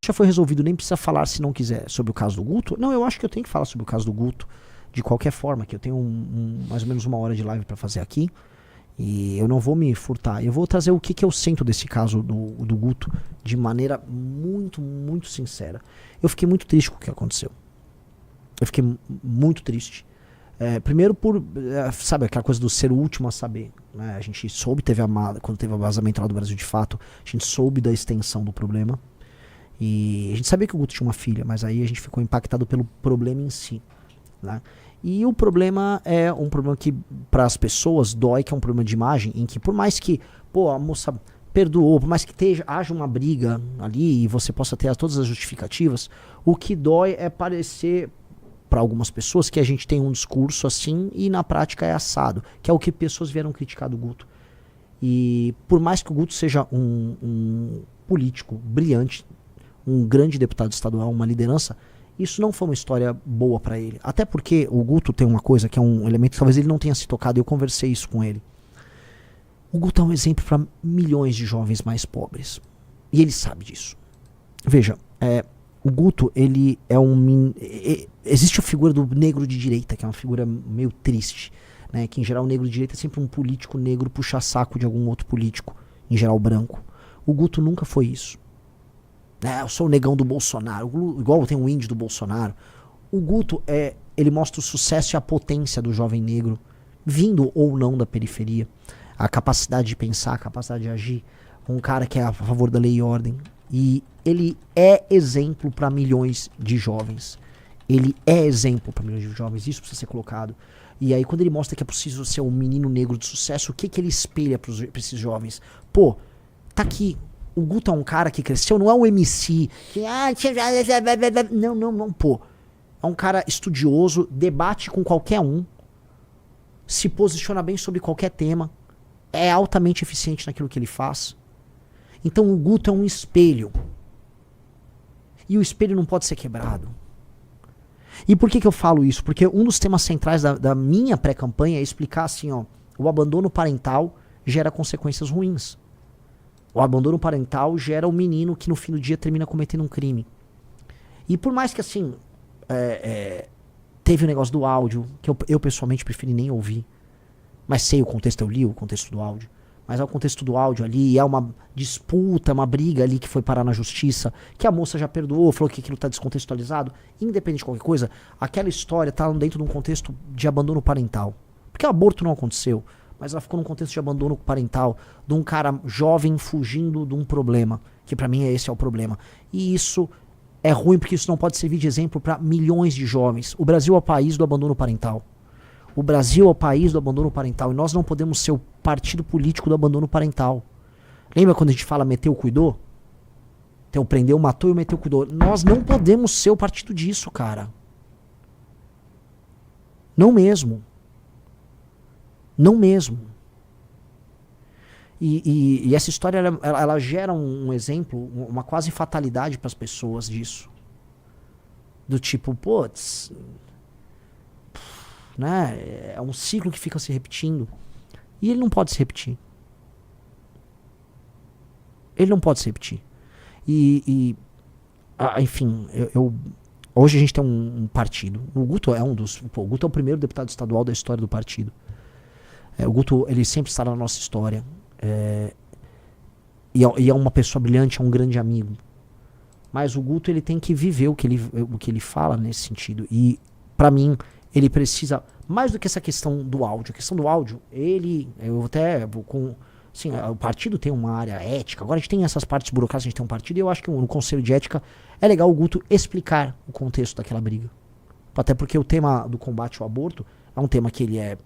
já foi resolvido, nem precisa falar se não quiser sobre o caso do Guto. Não, eu acho que eu tenho que falar sobre o caso do Guto de qualquer forma, que eu tenho mais ou menos 1 hora de live para fazer aqui. E eu não vou me furtar. Eu vou trazer o que eu sinto desse caso do Guto de maneira muito, muito sincera. Eu fiquei muito triste com o que aconteceu. Eu fiquei muito triste. Primeiro por, sabe, aquela coisa do ser o último a saber. Né? A gente soube, quando teve o vazamento lá do Brasil de Fato, a gente soube da extensão do problema. E a gente sabia que o Guto tinha uma filha, mas aí a gente ficou impactado pelo problema em si. Né? E o problema é um problema que para as pessoas dói, que é um problema de imagem, em que por mais que, pô, a moça perdoou, por mais que haja uma briga ali e você possa ter todas as justificativas, o que dói é parecer para algumas pessoas que a gente tem um discurso assim e na prática é assado, que é o que pessoas vieram criticar do Guto. E por mais que o Guto seja um político brilhante, um grande deputado estadual, uma liderança, isso não foi uma história boa para ele. Até porque o Guto tem uma coisa que é um elemento que talvez ele não tenha se tocado, e eu conversei isso com ele. O Guto é um exemplo para milhões de jovens mais pobres. E ele sabe disso. Veja, o Guto, ele é existe a figura do negro de direita, que é uma figura meio triste. Né? Que em geral o negro de direita é sempre um político negro puxa-saco de algum outro político, em geral branco. O Guto nunca foi isso. Eu sou o negão do Bolsonaro, igual tem um índio do Bolsonaro. O Guto, ele mostra o sucesso e a potência do jovem negro, vindo ou não da periferia. A capacidade de pensar, a capacidade de agir. Um cara que é a favor da lei e ordem. E ele é exemplo para milhões de jovens. Ele é exemplo para milhões de jovens, isso precisa ser colocado. E aí quando ele mostra que é possível ser um menino negro de sucesso, o que ele espelha para esses jovens? Pô, tá aqui. O Guto é um cara que cresceu, não é um MC que... Não, pô. É um cara estudioso, debate com qualquer um, se posiciona bem sobre qualquer tema, é altamente eficiente naquilo que ele faz. Então o Guto é um espelho. E o espelho não pode ser quebrado. E por que eu falo isso? Porque um dos temas centrais da minha pré-campanha é explicar assim, ó, o abandono parental gera consequências ruins. O abandono parental gera um menino que no fim do dia termina cometendo um crime. E por mais que assim, teve o negócio do áudio, que eu pessoalmente preferi nem ouvir, mas sei o contexto, eu li o contexto do áudio, mas é o contexto do áudio ali, é uma disputa, uma briga ali que foi parar na justiça, que a moça já perdoou, falou que aquilo tá descontextualizado, independente de qualquer coisa, aquela história tá dentro de um contexto de abandono parental. Porque o aborto não aconteceu, mas ela ficou num contexto de abandono parental, de um cara jovem fugindo de um problema, que pra mim esse é o problema. E isso é ruim porque isso não pode servir de exemplo para milhões de jovens. O Brasil é o país do abandono parental. O Brasil é o país do abandono parental e nós não podemos ser o partido político do abandono parental. Lembra quando a gente fala meteu, cuidou? Então prendeu, matou e meteu, cuidou. Nós não podemos ser o partido disso, cara. Não mesmo. Não mesmo. E essa história, ela gera um exemplo, uma quase fatalidade para as pessoas disso. Do tipo, putz, né? É um ciclo que fica se repetindo. E ele não pode se repetir. Ele não pode se repetir. Enfim, hoje a gente tem um partido. O Guto é o Guto é o primeiro deputado estadual da história do partido. O Guto, ele sempre está na nossa história. E é uma pessoa brilhante, é um grande amigo. Mas o Guto, ele tem que viver o que ele fala nesse sentido. E, pra mim, ele precisa, mais do que essa questão do áudio. A questão do áudio, assim, o partido tem uma área ética. Agora a gente tem essas partes burocráticas, a gente tem um partido. E eu acho que no Conselho de Ética é legal o Guto explicar o contexto daquela briga. Até porque o tema do combate ao aborto é um tema que ele é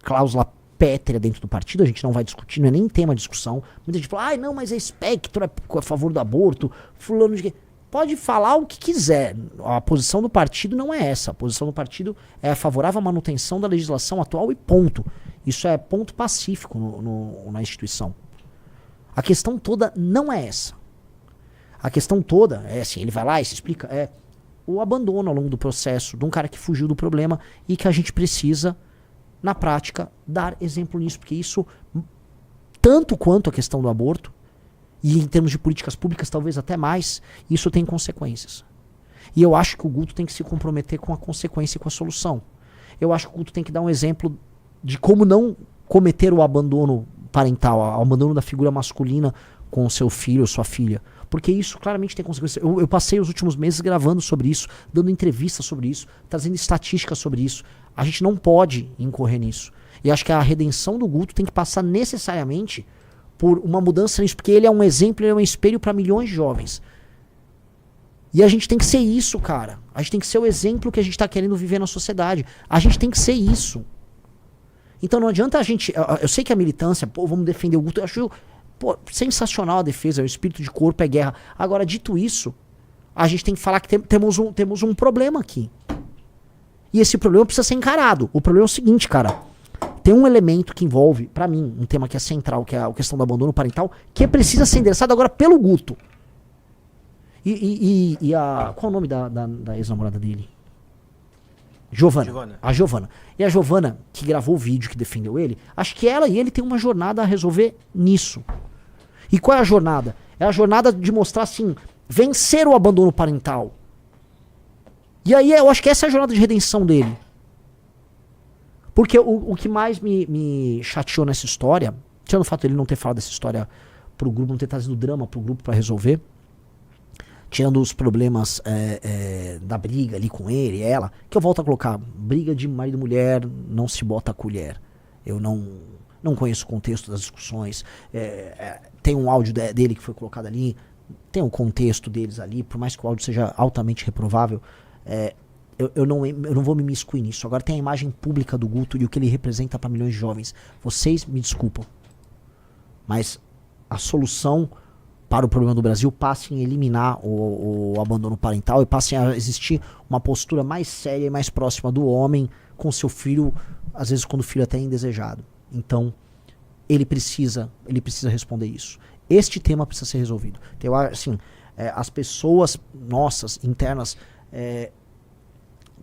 cláusula pétrea dentro do partido, a gente não vai discutir, não é nem tema de discussão. Muita gente fala, não, mas é espectro, é a favor do aborto, fulano de quê. Pode falar o que quiser, a posição do partido não é essa, a posição do partido é favorável à manutenção da legislação atual e ponto. Isso é ponto pacífico na instituição. A questão toda não é essa. A questão toda é assim, ele vai lá e se explica, o abandono ao longo do processo de um cara que fugiu do problema e que a gente precisa, na prática, dar exemplo nisso, porque isso, tanto quanto a questão do aborto, E em termos de políticas públicas, talvez até mais, isso tem consequências. E eu acho que o Guto tem que se comprometer com a consequência e com a solução. Eu acho que o Guto tem que dar um exemplo de como não cometer o abandono parental, o abandono da figura masculina com o seu filho ou sua filha. Porque isso claramente tem consequências. Eu passei os últimos meses gravando sobre isso, dando entrevistas sobre isso, trazendo estatísticas sobre isso. A gente não pode incorrer nisso. E acho que a redenção do Guto tem que passar necessariamente por uma mudança nisso, porque ele é um exemplo, ele é um espelho para milhões de jovens. E a gente tem que ser isso, cara. A gente tem que ser o exemplo que a gente tá querendo viver na sociedade. A gente tem que ser isso. Então não adianta a gente... Eu sei que a militância, pô, vamos defender o Guto. Eu acho, pô, sensacional a defesa, o espírito de corpo é guerra. Agora, dito isso, a gente tem que falar que temos um problema aqui. E esse problema precisa ser encarado. O problema é o seguinte, cara. Tem um elemento que envolve, pra mim, um tema que é central, que é a questão do abandono parental, que precisa ser endereçado agora pelo Guto. Qual é o nome da ex-namorada dele? Giovana. A Giovana. E a Giovana, que gravou o vídeo, que defendeu ele, acho que ela e ele têm uma jornada a resolver nisso. E qual é a jornada? É a jornada de mostrar, assim, vencer o abandono parental. E aí eu acho que essa é a jornada de redenção dele. Porque o que mais me chateou nessa história, tirando o fato de ele não ter falado dessa história pro grupo, não ter trazido drama pro grupo pra resolver, tirando os problemas da briga ali com ele e ela, que eu volto a colocar, briga de marido e mulher, não se bota a colher. Eu não conheço o contexto das discussões, tem um áudio dele que foi colocado ali, tem um contexto deles ali, por mais que o áudio seja altamente reprovável, eu não vou me imiscuir nisso. Agora tem a imagem pública do Guto e o que ele representa para milhões de jovens. Vocês me desculpam, mas a solução para o problema do Brasil passa em eliminar o abandono parental e passa a existir uma postura mais séria e mais próxima do homem com seu filho, às vezes quando o filho até é indesejado. Então, ele precisa responder isso. Este tema precisa ser resolvido. Então, assim, as pessoas nossas, internas,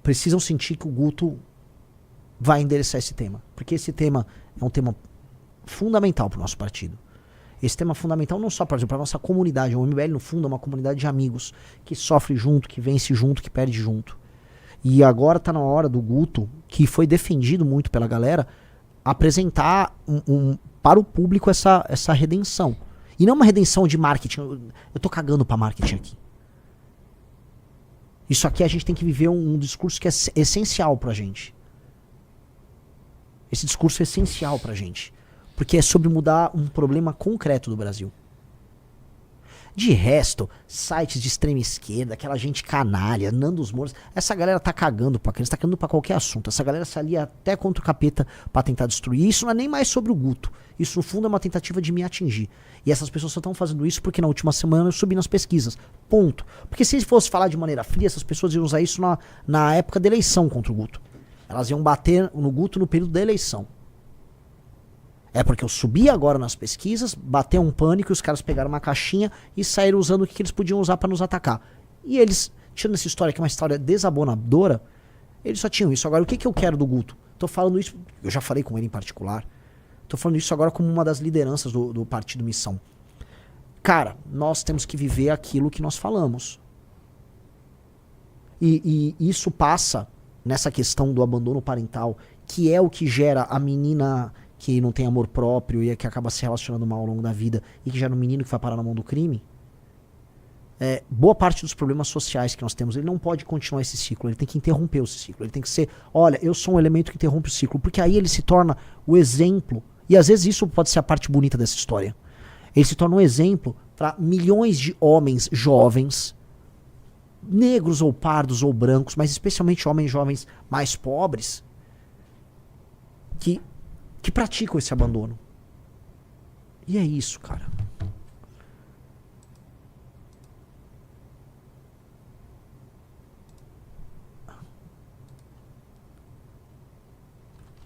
precisam sentir que o Guto vai endereçar esse tema. Porque esse tema é um tema fundamental para o nosso partido. Esse tema é fundamental não só para a nossa comunidade. O MBL, no fundo, é uma comunidade de amigos que sofre junto, que vence junto, que perde junto. E agora está na hora do Guto, que foi defendido muito pela galera, apresentar para o público essa redenção. E não uma redenção de marketing. Eu tô cagando para marketing aqui. Isso aqui a gente tem que viver um discurso que é essencial pra gente. Esse discurso é essencial pra gente. Porque é sobre mudar um problema concreto do Brasil. De resto, sites de extrema esquerda, aquela gente canalha, Nando os Moros, essa galera tá cagando pra criança, tá cagando pra qualquer assunto. Essa galera se alia até contra o capeta pra tentar destruir. Isso não é nem mais sobre o Guto. Isso, no fundo, é uma tentativa de me atingir. E essas pessoas só estão fazendo isso porque na última semana eu subi nas pesquisas. Ponto. Porque se fosse falar de maneira fria, essas pessoas iam usar isso na época da eleição contra o Guto. Elas iam bater no Guto no período da eleição. É porque eu subi agora nas pesquisas, bateu um pânico e os caras pegaram uma caixinha e saíram usando o que eles podiam usar pra nos atacar. E eles, tirando essa história que é uma história desabonadora, eles só tinham isso. Agora, o que eu quero do Guto? Tô falando isso, eu já falei com ele em particular, tô falando isso agora como uma das lideranças do Partido Missão. Cara, nós temos que viver aquilo que nós falamos. E isso passa nessa questão do abandono parental, que é o que gera a menina que não tem amor próprio e que acaba se relacionando mal ao longo da vida e que gera um menino que vai parar na mão do crime. Boa parte dos problemas sociais que nós temos, ele não pode continuar esse ciclo, ele tem que interromper esse ciclo, ele tem que ser, olha, eu sou um elemento que interrompe o ciclo, porque aí ele se torna o exemplo, e às vezes isso pode ser a parte bonita dessa história, ele se torna um exemplo para milhões de homens jovens, negros ou pardos ou brancos, mas especialmente homens jovens mais pobres, que praticam esse abandono. E é isso, cara.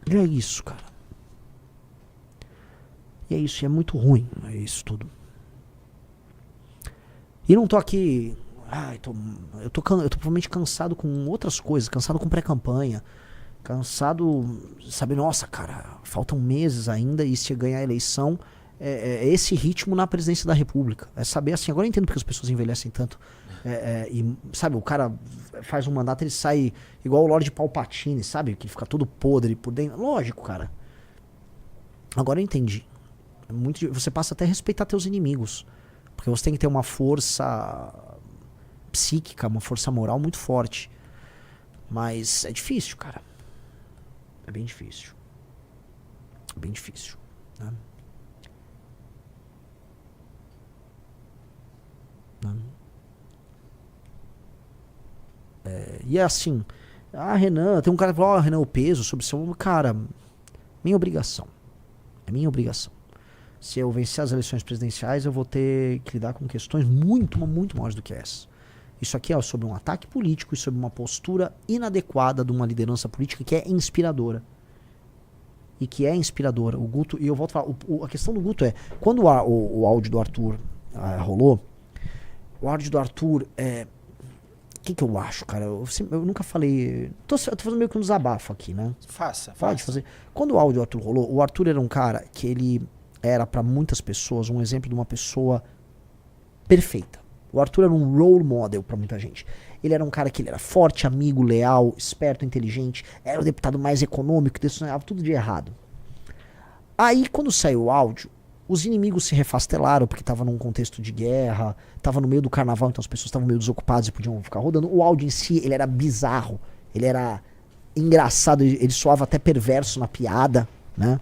E é isso, cara. E é isso, e é muito ruim, é isso tudo. E não tô aqui... eu tô provavelmente cansado com outras coisas, cansado com pré-campanha, cansado, sabe, nossa, cara, faltam meses ainda e se ganhar a eleição, esse ritmo na presidência da República. É saber assim, agora eu entendo porque as pessoas envelhecem tanto. E sabe, o cara faz um mandato, ele sai igual o Lorde Palpatine, sabe? Que fica todo podre por dentro. Lógico, cara. Agora eu entendi. Você passa até a respeitar teus inimigos. Porque você tem que ter uma força psíquica, uma força moral muito forte. Mas é difícil, cara. É bem difícil. É bem difícil, né? E é assim, Renan, tem um cara que falou, Renan, o peso sobre o seu... Cara, minha obrigação. É minha obrigação. Se eu vencer as eleições presidenciais, eu vou ter que lidar com questões muito, muito maiores do que essa. Isso aqui é sobre um ataque político e sobre uma postura inadequada de uma liderança política que é inspiradora. E que é inspiradora. O Guto, e eu volto a falar, a questão do Guto é, quando o áudio do Arthur rolou, o áudio do Arthur o que eu acho, cara? Eu nunca falei. Eu tô fazendo meio que um desabafo aqui, né? Faça. Pode fazer. Quando o áudio do Arthur rolou, o Arthur era um cara que ele era pra muitas pessoas um exemplo de uma pessoa perfeita. O Arthur era um role model pra muita gente. Ele era um cara que ele era forte, amigo, leal, esperto, inteligente, era o deputado mais econômico, decissionava tudo de errado. Aí, quando saiu o áudio, os inimigos se refastelaram, porque estava num contexto de guerra, estava no meio do carnaval, então as pessoas estavam meio desocupadas e podiam ficar rodando. O áudio em si, ele era bizarro, ele era engraçado, ele soava até perverso na piada, né?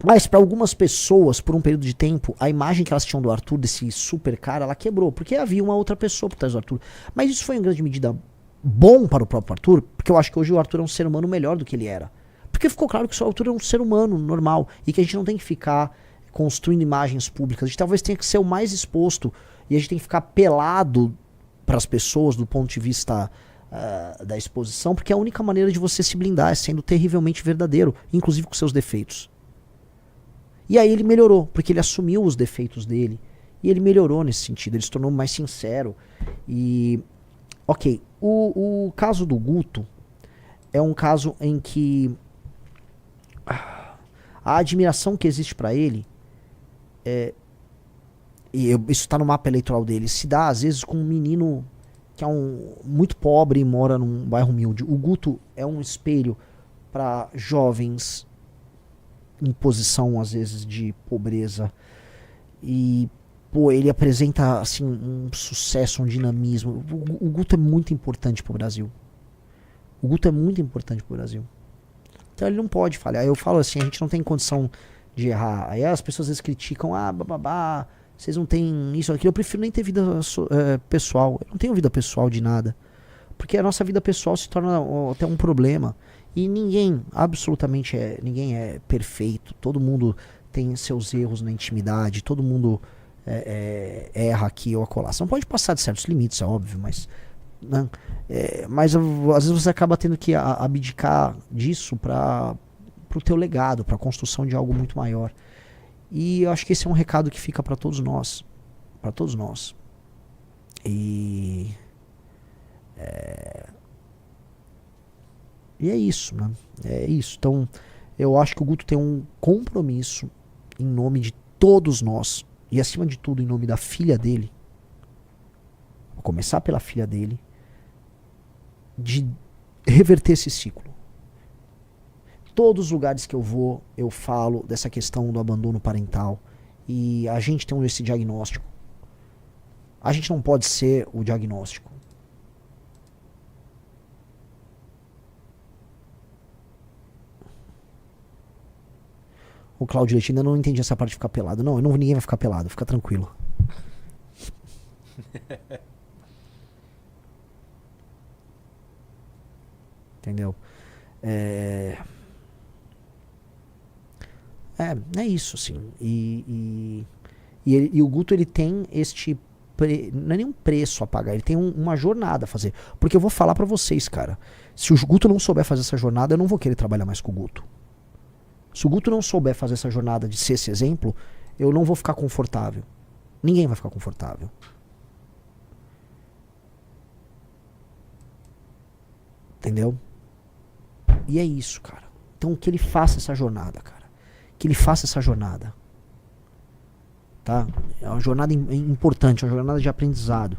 Mas para algumas pessoas, por um período de tempo, a imagem que elas tinham do Arthur, desse super cara, ela quebrou, porque havia uma outra pessoa por trás do Arthur. Mas isso foi em grande medida bom para o próprio Arthur, porque eu acho que hoje o Arthur é um ser humano melhor do que ele era. Porque ficou claro que o Arthur é um ser humano normal e que a gente não tem que ficar construindo imagens públicas. A gente talvez tenha que ser o mais exposto e a gente tem que ficar pelado para as pessoas do ponto de vista da exposição, porque a única maneira de você se blindar é sendo terrivelmente verdadeiro, inclusive com seus defeitos. E aí ele melhorou, porque ele assumiu os defeitos dele e ele melhorou nesse sentido, ele se tornou mais sincero. E, ok, o caso do Guto é um caso em que a admiração que existe pra ele isso tá no mapa eleitoral dele, se dá às vezes com um menino que é muito pobre e mora num bairro humilde. O Guto é um espelho para jovens em posição às vezes de pobreza e ele apresenta assim um sucesso, um dinamismo. O Guto é muito importante pro Brasil. O Guto é muito importante pro Brasil. Então ele não pode falhar. Eu falo assim, a gente não tem condição de errar. Aí as pessoas às vezes criticam, vocês não têm isso, aquilo. Eu prefiro nem ter vida pessoal. Eu não tenho vida pessoal de nada. Porque a nossa vida pessoal se torna até um problema. E ninguém, absolutamente, ninguém é perfeito. Todo mundo tem seus erros na intimidade. Todo mundo erra aqui ou acolá. Você não pode passar de certos limites, é óbvio, mas... Né? Mas às vezes você acaba tendo que abdicar disso para o teu legado, para a construção de algo muito maior. E eu acho que esse é um recado que fica para todos nós, e é isso, né? É isso. Então eu acho que o Guto tem um compromisso em nome de todos nós e acima de tudo em nome da filha dele. Vou começar pela filha dele, de reverter esse ciclo. Todos os lugares que eu vou, eu falo dessa questão do abandono parental. E a gente tem esse diagnóstico. A gente não pode ser o diagnóstico. O Cláudio Leite ainda não entendi essa parte de ficar pelado. Não, ninguém vai ficar pelado, fica tranquilo. Entendeu? É isso, assim. E o Guto, ele tem não é nem um preço a pagar, ele tem uma jornada a fazer. Porque eu vou falar pra vocês, cara, se o Guto não souber fazer essa jornada, eu não vou querer trabalhar mais com o Guto. Se o Guto não souber fazer essa jornada de ser esse exemplo, eu não vou ficar confortável. Ninguém vai ficar confortável. Entendeu? E é isso, cara. Então que ele faça essa jornada, cara. que ele faça essa jornada. Tá? É uma jornada importante, uma jornada de aprendizado.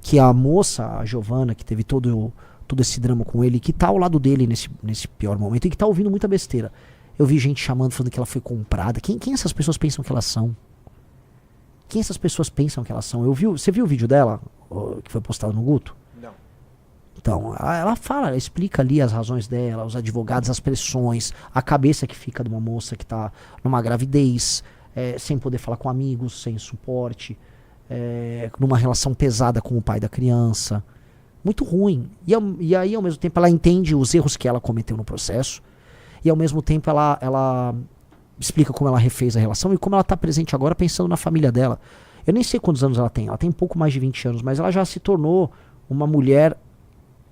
Que a moça, a Giovana, que teve todo esse drama com ele, que tá ao lado dele nesse pior momento e que tá ouvindo muita besteira. Eu vi gente chamando, falando que ela foi comprada. Quem essas pessoas pensam que elas são? Quem essas pessoas pensam que elas são? Você viu o vídeo dela, que foi postado no Guto? Não. Então, ela fala, ela explica ali as razões dela, os advogados, as pressões, a cabeça que fica de uma moça que tá numa gravidez, sem poder falar com amigos, sem suporte, numa relação pesada com o pai da criança. Muito ruim. E aí, ao mesmo tempo, ela entende os erros que ela cometeu no processo. E ao mesmo tempo ela explica como ela refez a relação e como ela está presente agora pensando na família dela. Eu nem sei quantos anos ela tem um pouco mais de 20 anos, mas ela já se tornou uma mulher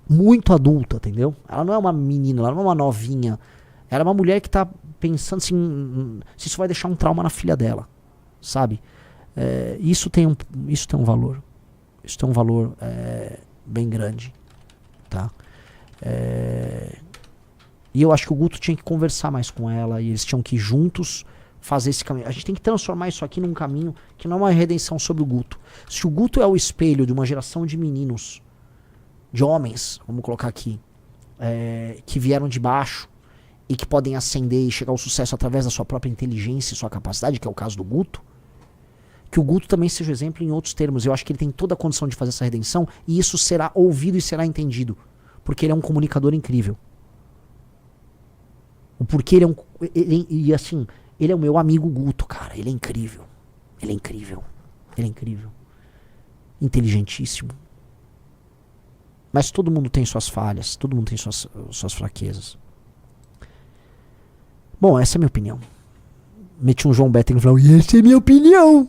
muito adulta, entendeu? Ela não é uma menina, ela não é uma novinha. Ela é uma mulher que está pensando assim, se isso vai deixar um trauma na filha dela, sabe? Isso tem um valor. Isso tem um valor bem grande, tá? E eu acho que o Guto tinha que conversar mais com ela e eles tinham que juntos fazer esse caminho. A gente tem que transformar isso aqui num caminho que não é uma redenção sobre o Guto. Se o Guto é o espelho de uma geração de meninos, de homens, vamos colocar aqui, que vieram de baixo e que podem ascender e chegar ao sucesso através da sua própria inteligência e sua capacidade, que é o caso do Guto, que o Guto também seja exemplo em outros termos. Eu acho que ele tem toda a condição de fazer essa redenção e isso será ouvido e será entendido, porque ele é um comunicador incrível. O porquê ele é o meu amigo Guto, cara. Ele é incrível. Ele é incrível. Ele é incrível. Inteligentíssimo. Mas todo mundo tem suas falhas. Todo mundo tem suas fraquezas. Bom, essa é a minha opinião. Meti um João Bettega e falou, e essa é a minha opinião.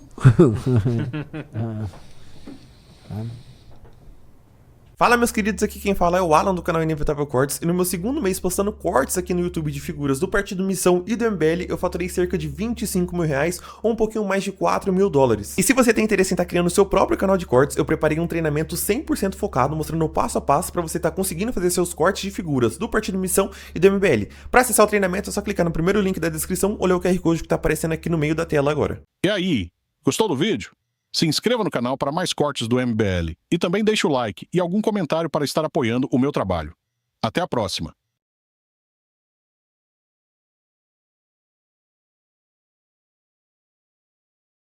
Fala, meus queridos, aqui quem fala é o Alan do canal Inevitável Cortes, e no meu segundo mês postando cortes aqui no YouTube de figuras do Partido Missão e do MBL, eu faturei cerca de 25 mil reais, ou um pouquinho mais de 4 mil dólares. E se você tem interesse em estar criando o seu próprio canal de cortes, eu preparei um treinamento 100% focado, mostrando o passo a passo para você estar conseguindo fazer seus cortes de figuras do Partido Missão e do MBL. Para acessar o treinamento é só clicar no primeiro link da descrição ou ler o QR Code que está aparecendo aqui no meio da tela agora. E aí, gostou do vídeo? Se inscreva no canal para mais cortes do MBL e também deixe o like e algum comentário para estar apoiando o meu trabalho. Até a próxima!